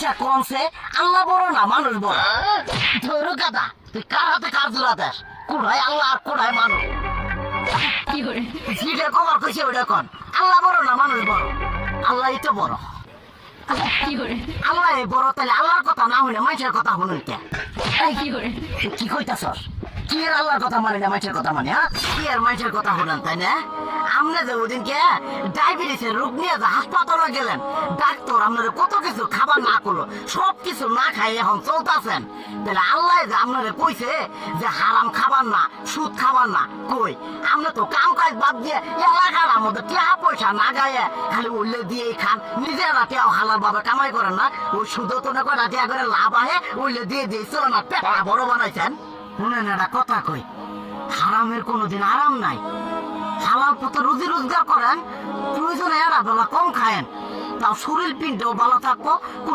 মানুষে কমছে আল্লাহ বড় না মানুষ বড় ধরো গাদা তুই কার হাতে কার জোড়া দেশ কোড়ায় আল্লাহ আর কোড়ায় মানুষ যেটা কবার কইছে ওটা কন আল্লাহ বড় না মানুষ বড় আল্লাহই তো বড় আল্লাহ বড় তাহলে আল্লাহর কথা না হইলে মানুষের কথা শুনুন কে কি কইতাছস কি এর আল্লাহর কথা মানে না মানুষের কথা মানে হ্যাঁ কি আর মানুষের কথা শুনেন তাই না আপনি যে ওদিনকে ডায়াবেটিসের রোগ নিয়ে যে হাসপাতালে গেলেন ডাক্তার আপনার কত কিছু খাবার না করলো সব কিছু না খাই এখন চলতেছেন তাহলে আল্লাহ যে আপনারে কইছে যে হারাম খাবার না সুদ খাবার না কই আপনি তো কাম কাজ বাদ দিয়ে এলাকার মধ্যে টাকা পয়সা না গায়ে খালি উল্লে দিয়েই খান নিজেরা টেও হালাল ভাবে কামাই করেন না ওই সুদ তো না করে টাকা করে লাভ আহে উল্লে দিয়ে দিয়ে চলো না পেটা বড় বানাইছেন শুনেন একটা কথা কই হারামের কোনোদিন আরাম নাই হালাল পথে রুজি রোজগার করেন প্রয়োজনে এরা বেলা কম খায়েন তাও শরীর পিণ্ডও ভালো থাকবো কোনো